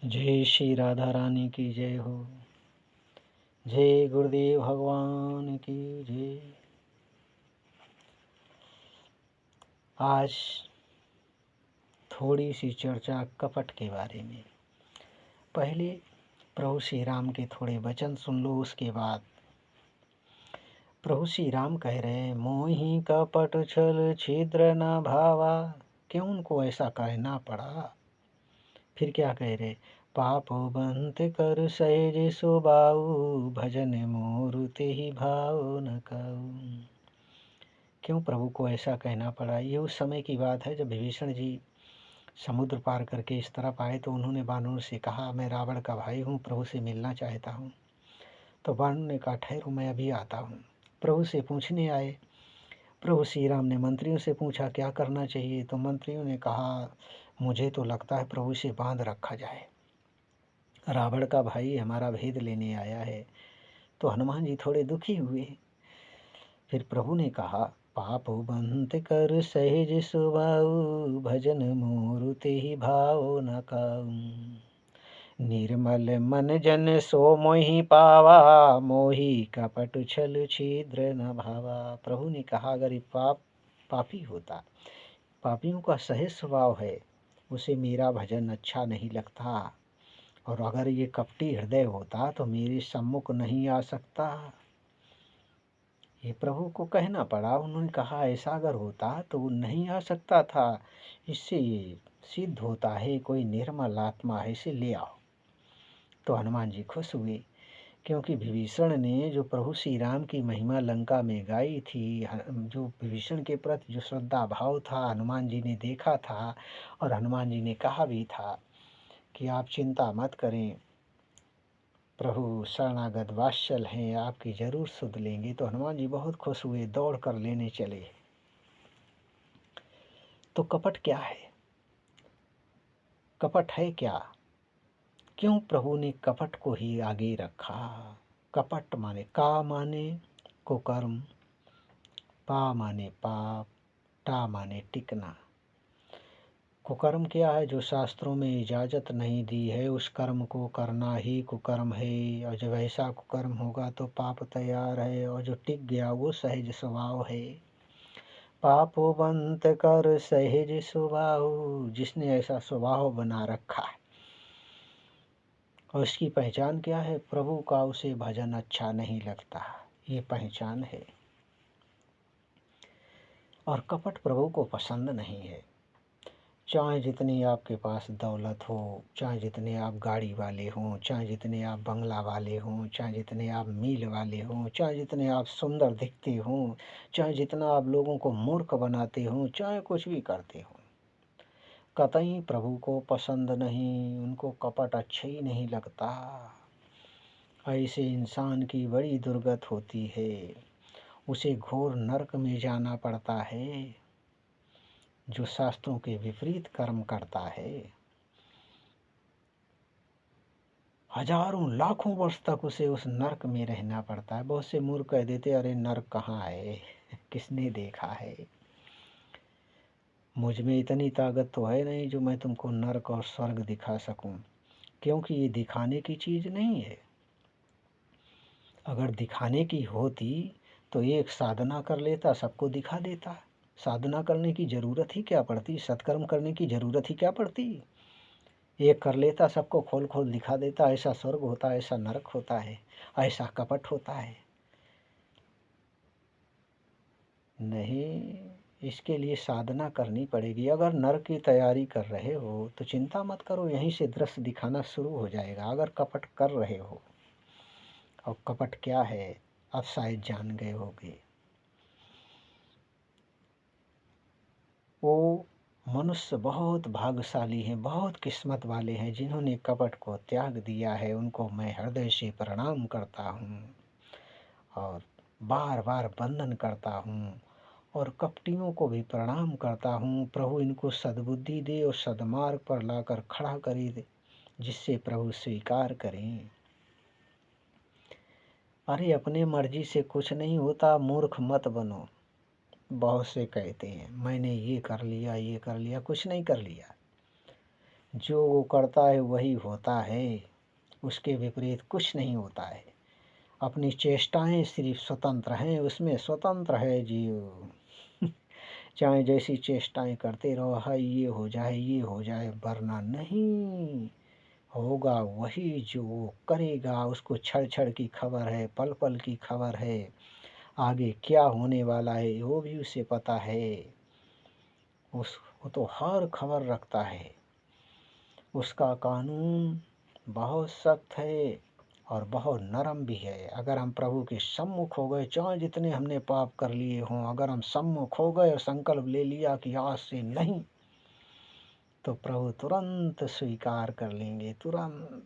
जय श्री राधा रानी की जय हो। जय गुरुदेव भगवान की जय। आज थोड़ी सी चर्चा कपट के बारे में। पहले प्रभु श्री राम के थोड़े वचन सुन लो, उसके बाद प्रभु श्री राम कह रहे हैं, मोहि कपट छल छिद्र न भावा। क्यों उनको ऐसा कहना पड़ा? फिर क्या कह रहे, पाप बंत कर सहज सुबाऊ, भजन मोरु तेहि भाव न काऊ। क्यों प्रभु को ऐसा कहना पड़ा? ये उस समय की बात है जब विभीषण जी समुद्र पार करके इस तरफ आए तो उन्होंने वानरों से कहा, मैं रावण का भाई हूँ, प्रभु से मिलना चाहता हूँ। तो वानरों ने कहा, ठहरो, मैं अभी आता हूँ। प्रभु से पूछने आए। प्रभु श्री राम ने मंत्रियों से पूछा, क्या करना चाहिए? तो मंत्रियों ने कहा, मुझे तो लगता है प्रभु से बांध रखा जाए, रावण का भाई हमारा भेद लेने आया है। तो हनुमान जी थोड़े दुखी हुए। फिर प्रभु ने कहा, पाप बंत कर सहज सुभाऊ, भजन मोरु तेहि भाव न काऊ। निर्मल मन जन सो मोहि पावा, मोहि कपट छल छिद्र न भावा। प्रभु ने कहा, अगर ये पापी होता, पापियों का सहज स्वभाव है, उसे मेरा भजन अच्छा नहीं लगता, और अगर ये कपटी हृदय होता तो मेरे सम्मुख नहीं आ सकता। ये प्रभु को कहना पड़ा। उन्होंने कहा, ऐसा अगर होता तो वो नहीं आ सकता था। इससे ये सिद्ध होता है कोई निर्मल आत्मा है, इसे ले आओ। तो हनुमान जी खुश हुए, क्योंकि विभीषण ने जो प्रभु श्री राम की महिमा लंका में गाई थी, जो विभीषण के प्रति जो श्रद्धा भाव था, हनुमान जी ने देखा था। और हनुमान जी ने कहा भी था कि आप चिंता मत करें, प्रभु शरणागत वात्सल हैं, आपकी जरूर सुध लेंगे। तो हनुमान जी बहुत खुश हुए, दौड़ कर लेने चले। तो कपट क्या है? कपट है क्या? क्यों प्रभु ने कपट को ही आगे रखा? कपट माने का माने कुकर्म, पा माने पाप, टा माने टिकना। कुकर्म क्या है? जो शास्त्रों में इजाज़त नहीं दी है, उस कर्म को करना ही कुकर्म है। और जब ऐसा कुकर्म होगा तो पाप तैयार है। और जो टिक गया वो सहज स्वभाव है। पापो बंत कर सहज स्वभाव, जिसने ऐसा स्वभाव बना रखा है। और इसकी पहचान क्या है? प्रभु का उसे भजन अच्छा नहीं लगता, ये पहचान है। और कपट प्रभु को पसंद नहीं है। चाहे जितनी आपके पास दौलत हो, चाहे जितने आप गाड़ी वाले हों, चाहे जितने आप बंगला वाले हों, चाहे जितने आप मील वाले हों, चाहे जितने आप सुंदर दिखते हों, चाहे जितना आप लोगों को मूर्ख बनाते हों, चाहे कुछ भी करते हों, कतई प्रभु को पसंद नहीं। उनको कपट अच्छा ही नहीं लगता। ऐसे इंसान की बड़ी दुर्गत होती है, उसे घोर नरक में जाना पड़ता है। जो शास्त्रों के विपरीत कर्म करता है, हजारों लाखों वर्ष तक उसे उस नरक में रहना पड़ता है। बहुत से मूर्ख कह देते, अरे नरक कहाँ है, किसने देखा है? मुझ में इतनी ताकत तो है नहीं जो मैं तुमको नरक और स्वर्ग दिखा सकूं, क्योंकि ये दिखाने की चीज़ नहीं है। अगर दिखाने की होती तो एक साधना कर लेता, सबको दिखा देता। साधना करने की ज़रूरत ही क्या पड़ती, सत्कर्म करने की ज़रूरत ही क्या पड़ती। एक कर लेता, सबको खोल खोल दिखा देता, ऐसा स्वर्ग होता है, ऐसा नरक होता है, ऐसा कपट होता है। नहीं, इसके लिए साधना करनी पड़ेगी। अगर नरक की तैयारी कर रहे हो तो चिंता मत करो, यहीं से दृश्य दिखाना शुरू हो जाएगा। अगर कपट कर रहे हो, और कपट क्या है अब शायद जान गए होगे। वो मनुष्य बहुत भाग्यशाली हैं, बहुत किस्मत वाले हैं जिन्होंने कपट को त्याग दिया है। उनको मैं हृदय से प्रणाम करता हूँ और बार बार वंदन करता हूँ, और कपटियों को भी प्रणाम करता हूँ। प्रभु इनको सद्बुद्धि दे और सद्मार्ग पर लाकर खड़ा करे दे, जिससे प्रभु स्वीकार करें। अरे अपने मर्जी से कुछ नहीं होता, मूर्ख मत बनो। बहुत से कहते हैं मैंने ये कर लिया, ये कर लिया, कुछ नहीं कर लिया। जो वो करता है वही होता है, उसके विपरीत कुछ नहीं होता है। अपनी चेष्टाएं सिर्फ स्वतंत्र हैं, उसमें स्वतंत्र है जीव। चाहे जैसी चेष्टाएं करते रहो, हाय ये हो जाए ये हो जाए, वरना नहीं होगा वही जो वो करेगा। उसको क्षण क्षण की खबर है, पल पल की खबर है, आगे क्या होने वाला है वो भी उसे पता है। वो तो हर खबर रखता है। उसका कानून बहुत सख्त है और बहुत नरम भी है। अगर हम प्रभु के सम्मुख हो गए, चाहे जितने हमने पाप कर लिए हों, अगर हम सम्मुख हो गए और संकल्प ले लिया कि आज से नहीं, तो प्रभु तुरंत स्वीकार कर लेंगे, तुरंत